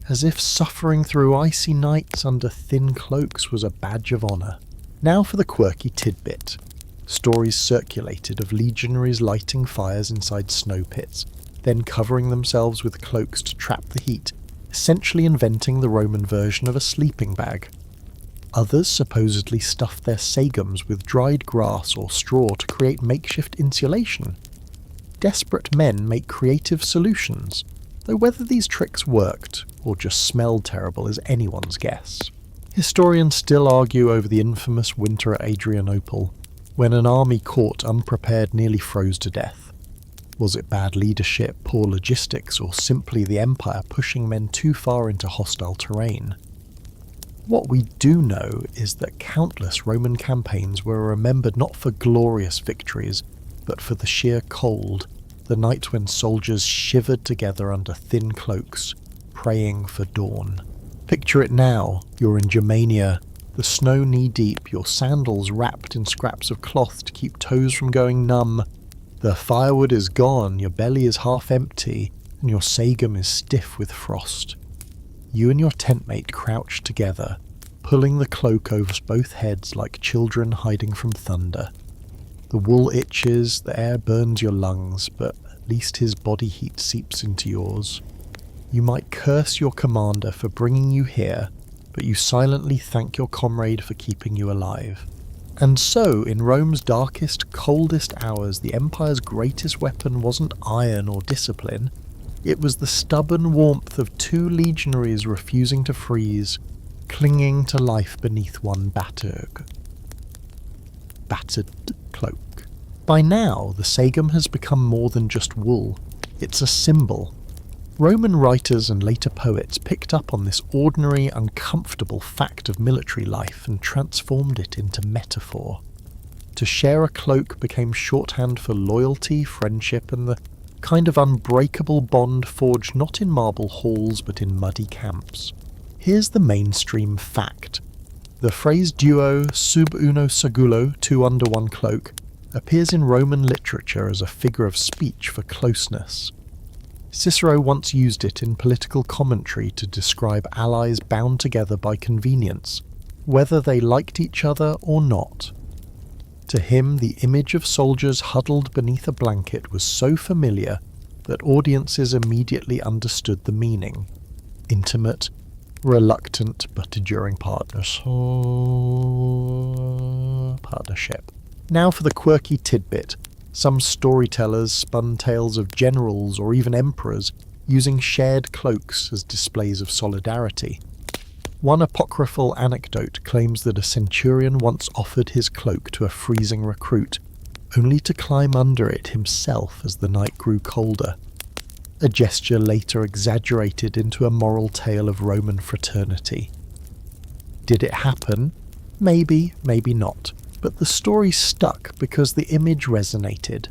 as if suffering through icy nights under thin cloaks was a badge of honour. Now for the quirky tidbit. Stories circulated of legionaries lighting fires inside snow pits, then covering themselves with cloaks to trap the heat, essentially inventing the Roman version of a sleeping bag. Others supposedly stuffed their sagums with dried grass or straw to create makeshift insulation. Desperate men make creative solutions, though whether these tricks worked or just smelled terrible is anyone's guess. Historians still argue over the infamous winter at Adrianople, when an army caught unprepared nearly froze to death. Was it bad leadership, poor logistics, or simply the empire pushing men too far into hostile terrain? What we do know is that countless Roman campaigns were remembered not for glorious victories, but for the sheer cold, the night when soldiers shivered together under thin cloaks, praying for dawn. Picture it now, you're in Germania, the snow knee-deep, your sandals wrapped in scraps of cloth to keep toes from going numb. The firewood is gone, your belly is half empty, and your sagum is stiff with frost. You and your tentmate crouch together, pulling the cloak over both heads like children hiding from thunder. The wool itches, the air burns your lungs, but at least his body heat seeps into yours. You might curse your commander for bringing you here, but you silently thank your comrade for keeping you alive. And so, in Rome's darkest, coldest hours, the Empire's greatest weapon wasn't iron or discipline. It was the stubborn warmth of two legionaries refusing to freeze, clinging to life beneath one battered cloak. By now, the sagum has become more than just wool. It's a symbol. Roman writers and later poets picked up on this ordinary, uncomfortable fact of military life and transformed it into metaphor. To share a cloak became shorthand for loyalty, friendship, and the kind of unbreakable bond forged not in marble halls but in muddy camps. Here's the mainstream fact. The phrase duo sub uno sagulo, two under one cloak, appears in Roman literature as a figure of speech for closeness. Cicero once used it in political commentary to describe allies bound together by convenience, whether they liked each other or not. To him, the image of soldiers huddled beneath a blanket was so familiar that audiences immediately understood the meaning. Intimate, reluctant, but enduring partnership. Now for the quirky tidbit. Some storytellers spun tales of generals or even emperors using shared cloaks as displays of solidarity. One apocryphal anecdote claims that a centurion once offered his cloak to a freezing recruit, only to climb under it himself as the night grew colder. A gesture later exaggerated into a moral tale of Roman fraternity. Did it happen? Maybe, maybe not. But the story stuck because the image resonated.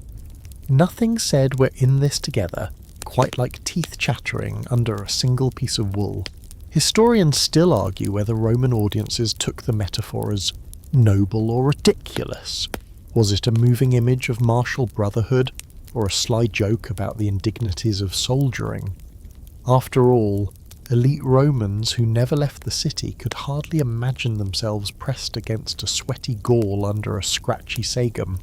Nothing said we're in this together, quite like teeth chattering under a single piece of wool. Historians still argue whether Roman audiences took the metaphor as noble or ridiculous. Was it a moving image of martial brotherhood, or a sly joke about the indignities of soldiering? After all, elite Romans who never left the city could hardly imagine themselves pressed against a sweaty Gaul under a scratchy sagum.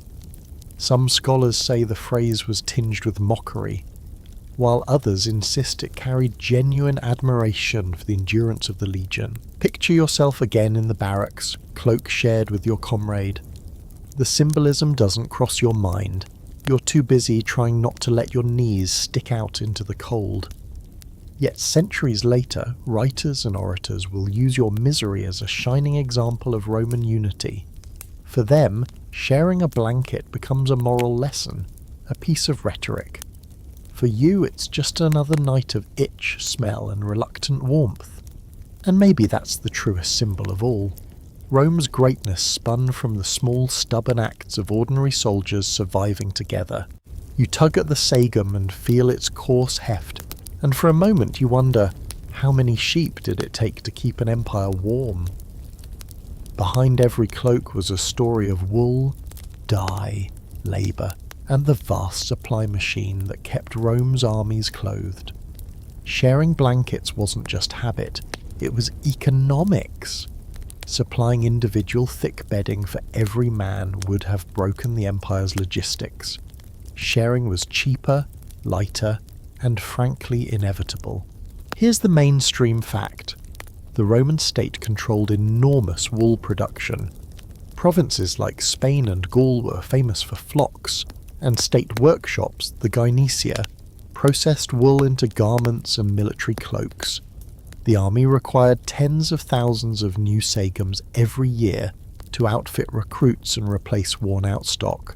Some scholars say the phrase was tinged with mockery, while others insist it carried genuine admiration for the endurance of the legion. Picture yourself again in the barracks, cloak shared with your comrade. The symbolism doesn't cross your mind. You're too busy trying not to let your knees stick out into the cold. Yet centuries later, writers and orators will use your misery as a shining example of Roman unity. For them, sharing a blanket becomes a moral lesson, a piece of rhetoric. For you, it's just another night of itch, smell, and reluctant warmth. And maybe that's the truest symbol of all. Rome's greatness spun from the small, stubborn acts of ordinary soldiers surviving together. You tug at the sagum and feel its coarse heft, and for a moment you wonder, how many sheep did it take to keep an empire warm? Behind every cloak was a story of wool, dye, labour, and the vast supply machine that kept Rome's armies clothed. Sharing blankets wasn't just habit, it was economics. Supplying individual thick bedding for every man would have broken the empire's logistics. Sharing was cheaper, lighter, and frankly inevitable. Here's the mainstream fact. The Roman state controlled enormous wool production. Provinces like Spain and Gaul were famous for flocks, and state workshops, the Gynecia, processed wool into garments and military cloaks. The army required tens of thousands of new sagums every year to outfit recruits and replace worn-out stock.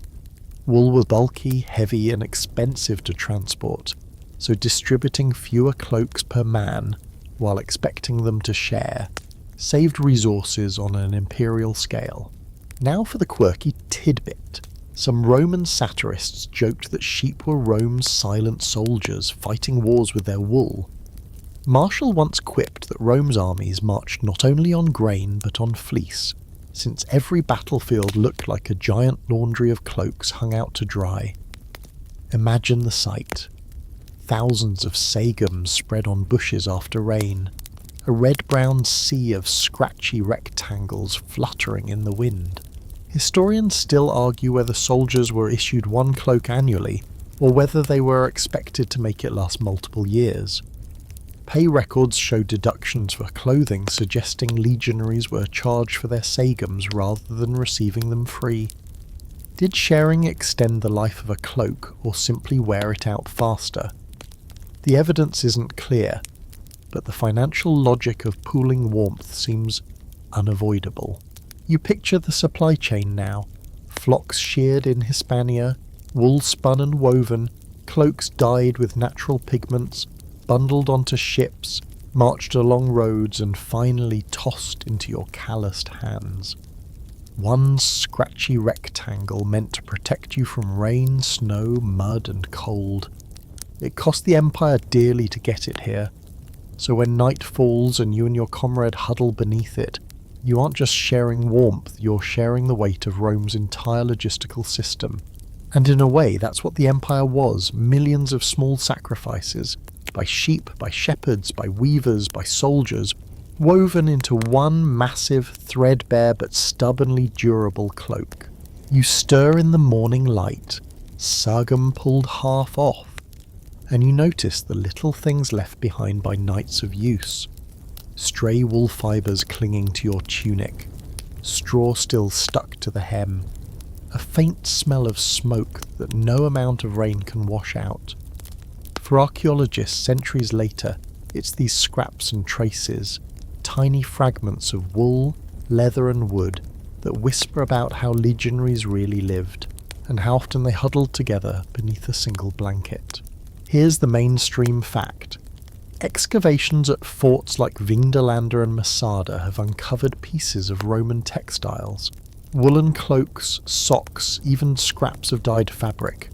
Wool was bulky, heavy, and expensive to transport, so distributing fewer cloaks per man, while expecting them to share, saved resources on an imperial scale. Now for the quirky tidbit. Some Roman satirists joked that sheep were Rome's silent soldiers fighting wars with their wool. Marshall once quipped that Rome's armies marched not only on grain but on fleece, since every battlefield looked like a giant laundry of cloaks hung out to dry. Imagine the sight. Thousands of sagums spread on bushes after rain, a red-brown sea of scratchy rectangles fluttering in the wind. Historians still argue whether soldiers were issued one cloak annually, or whether they were expected to make it last multiple years. Pay records show deductions for clothing suggesting legionaries were charged for their sagums rather than receiving them free. Did sharing extend the life of a cloak or simply wear it out faster? The evidence isn't clear, but the financial logic of pooling warmth seems unavoidable. You picture the supply chain now. Flocks sheared in Hispania, wool spun and woven, cloaks dyed with natural pigments, bundled onto ships, marched along roads and finally tossed into your calloused hands. One scratchy rectangle meant to protect you from rain, snow, mud and cold. It cost the Empire dearly to get it here, so when night falls and you and your comrade huddle beneath it, you aren't just sharing warmth, you're sharing the weight of Rome's entire logistical system. And in a way, that's what the Empire was, millions of small sacrifices, by sheep, by shepherds, by weavers, by soldiers, woven into one massive, threadbare but stubbornly durable cloak. You stir in the morning light, sagum pulled half off, and you notice the little things left behind by nights of use. Stray wool fibres clinging to your tunic, straw still stuck to the hem, a faint smell of smoke that no amount of rain can wash out. For archaeologists centuries later, it's these scraps and traces, tiny fragments of wool, leather and wood that whisper about how legionaries really lived, and how often they huddled together beneath a single blanket. Here's the mainstream fact. Excavations at forts like Vindolanda and Masada have uncovered pieces of Roman textiles, woolen cloaks, socks, even scraps of dyed fabric.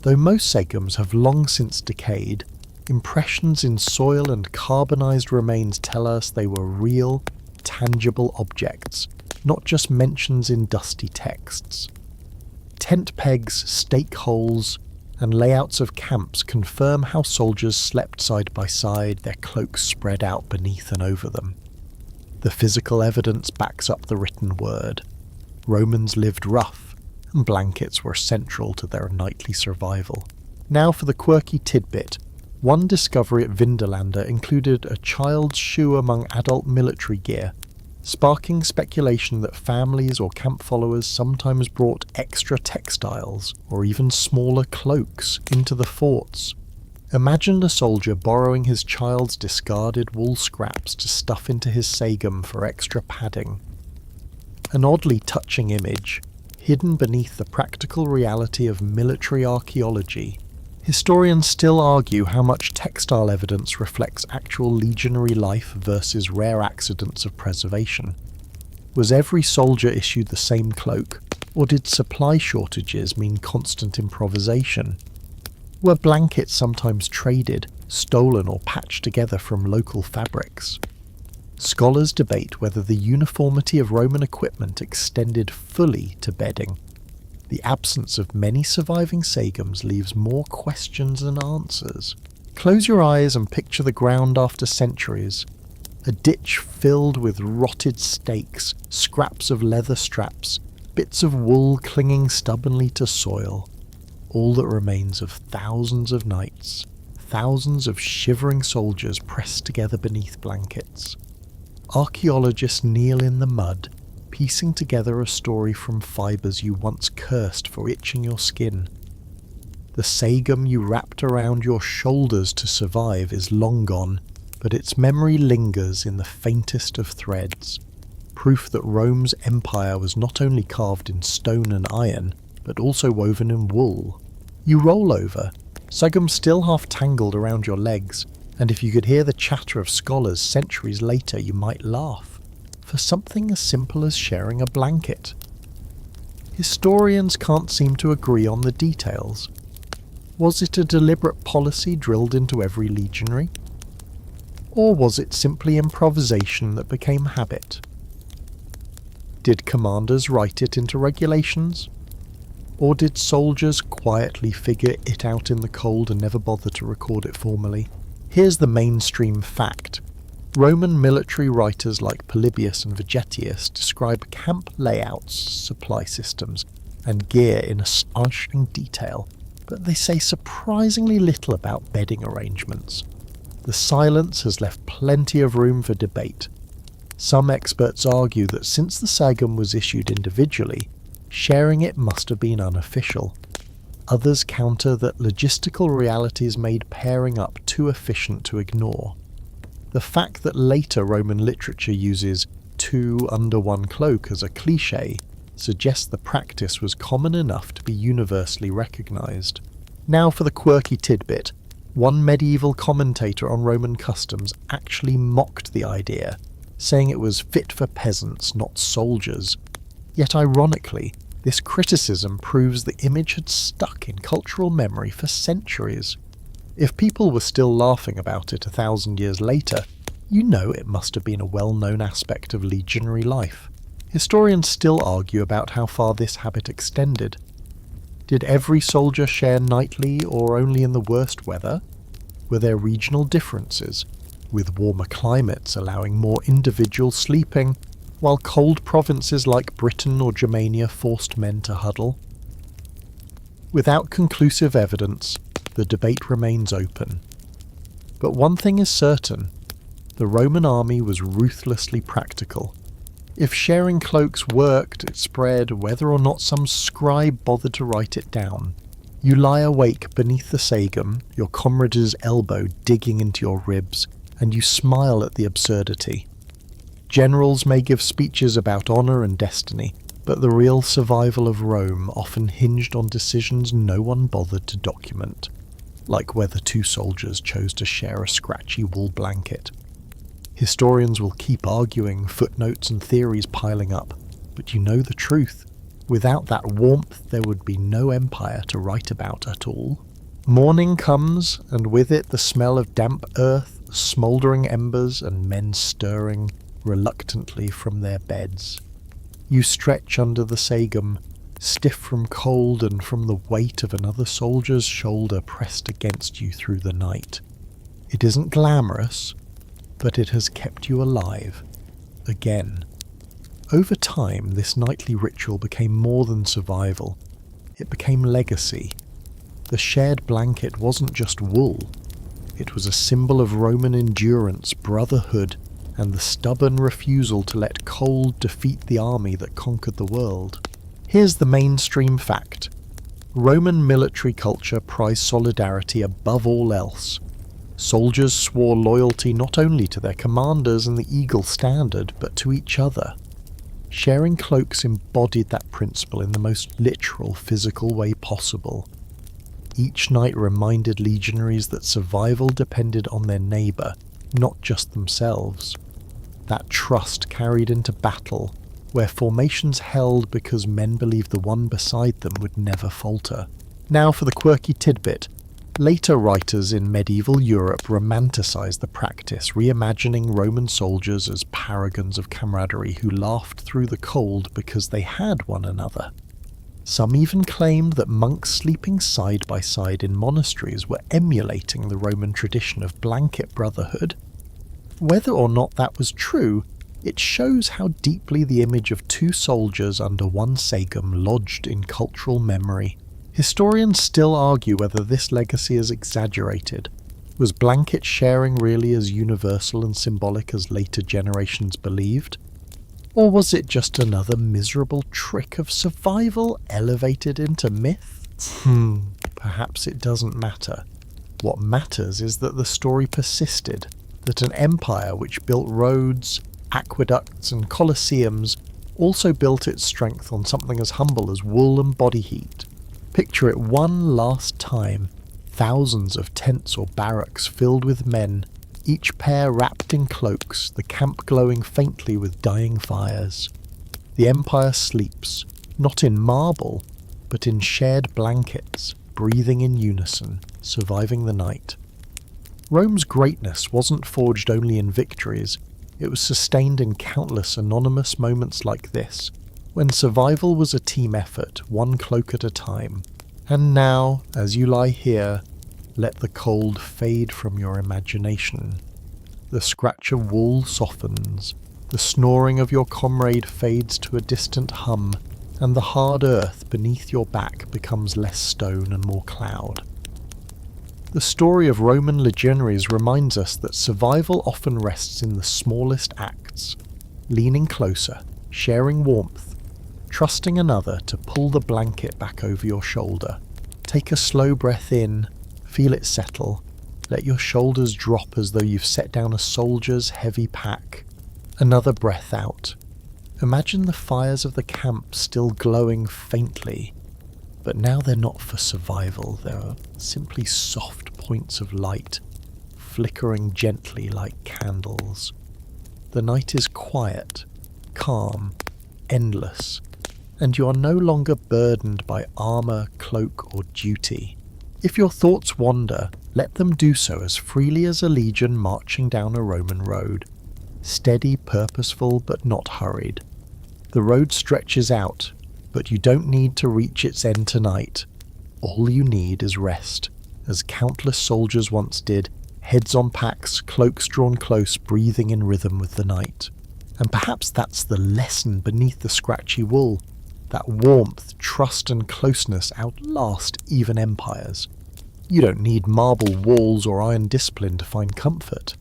Though most sagums have long since decayed, impressions in soil and carbonized remains tell us they were real, tangible objects, not just mentions in dusty texts. Tent pegs, stake holes, and layouts of camps confirm how soldiers slept side by side, their cloaks spread out beneath and over them. The physical evidence backs up the written word. Romans lived rough, and blankets were central to their nightly survival. Now for the quirky tidbit. One discovery at Vindolanda included a child's shoe among adult military gear, sparking speculation that families or camp followers sometimes brought extra textiles, or even smaller cloaks, into the forts. Imagine a soldier borrowing his child's discarded wool scraps to stuff into his sagum for extra padding. An oddly touching image, hidden beneath the practical reality of military archaeology. Historians still argue how much textile evidence reflects actual legionary life versus rare accidents of preservation. Was every soldier issued the same cloak, or did supply shortages mean constant improvisation? Were blankets sometimes traded, stolen or patched together from local fabrics? Scholars debate whether the uniformity of Roman equipment extended fully to bedding. The absence of many surviving sagums leaves more questions than answers. Close your eyes and picture the ground after centuries. A ditch filled with rotted stakes, scraps of leather straps, bits of wool clinging stubbornly to soil. All that remains of thousands of nights, thousands of shivering soldiers pressed together beneath blankets. Archaeologists kneel in the mud, piecing together a story from fibres you once cursed for itching your skin. The sagum you wrapped around your shoulders to survive is long gone, but its memory lingers in the faintest of threads, proof that Rome's empire was not only carved in stone and iron, but also woven in wool. You roll over, sagum still half tangled around your legs, and if you could hear the chatter of scholars centuries later, you might laugh, for something as simple as sharing a blanket. Historians can't seem to agree on the details. Was it a deliberate policy drilled into every legionary? Or was it simply improvisation that became habit? Did commanders write it into regulations? Or did soldiers quietly figure it out in the cold and never bother to record it formally? Here's the mainstream fact. Roman military writers like Polybius and Vegetius describe camp layouts, supply systems, and gear in astonishing detail, but they say surprisingly little about bedding arrangements. The silence has left plenty of room for debate. Some experts argue that since the sagum was issued individually, sharing it must have been unofficial. Others counter that logistical realities made pairing up too efficient to ignore. The fact that later Roman literature uses two under one cloak as a cliché suggests the practice was common enough to be universally recognised. Now for the quirky tidbit. One medieval commentator on Roman customs actually mocked the idea, saying it was fit for peasants, not soldiers. Yet ironically, this criticism proves the image had stuck in cultural memory for centuries. If people were still laughing about it 1,000 years later, you know it must have been a well-known aspect of legionary life. Historians still argue about how far this habit extended. Did every soldier share nightly or only in the worst weather? Were there regional differences, with warmer climates allowing more individual sleeping, while cold provinces like Britain or Germania forced men to huddle? Without conclusive evidence, the debate remains open. But one thing is certain, the Roman army was ruthlessly practical. If sharing cloaks worked, it spread, whether or not some scribe bothered to write it down. You lie awake beneath the sagum, your comrade's elbow digging into your ribs, and you smile at the absurdity. Generals may give speeches about honour and destiny, but the real survival of Rome often hinged on decisions no one bothered to document, like whether two soldiers chose to share a scratchy wool blanket. Historians will keep arguing, footnotes and theories piling up, but you know the truth. Without that warmth, there would be no empire to write about at all. Morning comes, and with it the smell of damp earth, smouldering embers, and men stirring reluctantly from their beds. You stretch under the sagum, stiff from cold and from the weight of another soldier's shoulder pressed against you through the night. It isn't glamorous, but it has kept you alive. Again. Over time, this nightly ritual became more than survival. It became legacy. The shared blanket wasn't just wool. It was a symbol of Roman endurance, brotherhood, and the stubborn refusal to let cold defeat the army that conquered the world. Here's the mainstream fact. Roman military culture prized solidarity above all else. Soldiers swore loyalty not only to their commanders and the eagle standard, but to each other. Sharing cloaks embodied that principle in the most literal physical way possible. Each night reminded legionaries that survival depended on their neighbour, not just themselves. That trust carried into battle, where formations held because men believed the one beside them would never falter. Now for the quirky tidbit. Later writers in medieval Europe romanticised the practice, reimagining Roman soldiers as paragons of camaraderie who laughed through the cold because they had one another. Some even claimed that monks sleeping side by side in monasteries were emulating the Roman tradition of blanket brotherhood. Whether or not that was true, it shows how deeply the image of two soldiers under one sagum lodged in cultural memory. Historians still argue whether this legacy is exaggerated. Was blanket sharing really as universal and symbolic as later generations believed? Or was it just another miserable trick of survival elevated into myth? Perhaps it doesn't matter. What matters is that the story persisted, that an empire which built roads, aqueducts and colosseums also built its strength on something as humble as wool and body heat. Picture it one last time, thousands of tents or barracks filled with men, each pair wrapped in cloaks, the camp glowing faintly with dying fires. The empire sleeps, not in marble, but in shared blankets, breathing in unison, surviving the night. Rome's greatness wasn't forged only in victories, it was sustained in countless anonymous moments like this, when survival was a team effort, one cloak at a time. And now, as you lie here, let the cold fade from your imagination. The scratch of wool softens, the snoring of your comrade fades to a distant hum, and the hard earth beneath your back becomes less stone and more cloud. The story of Roman legionaries reminds us that survival often rests in the smallest acts, leaning closer, sharing warmth, trusting another to pull the blanket back over your shoulder. Take a slow breath in, feel it settle, let your shoulders drop as though you've set down a soldier's heavy pack. Another breath out. Imagine the fires of the camp still glowing faintly, but now they're not for survival, they're simply soft points of light, flickering gently like candles. The night is quiet, calm, endless, and you are no longer burdened by armour, cloak, or duty. If your thoughts wander, let them do so as freely as a legion marching down a Roman road. Steady, purposeful, but not hurried. The road stretches out, but you don't need to reach its end tonight. All you need is rest, as countless soldiers once did, heads on packs, cloaks drawn close, breathing in rhythm with the night. And perhaps that's the lesson beneath the scratchy wool. That warmth, trust and closeness outlast even empires. You don't need marble walls or iron discipline to find comfort.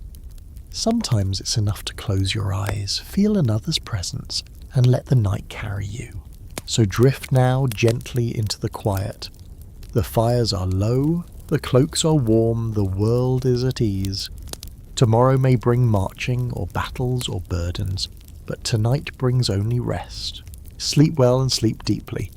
Sometimes it's enough to close your eyes, feel another's presence, and let the night carry you. So drift now gently into the quiet. The fires are low, the cloaks are warm, the world is at ease. Tomorrow may bring marching or battles or burdens, but tonight brings only rest. Sleep well and sleep deeply.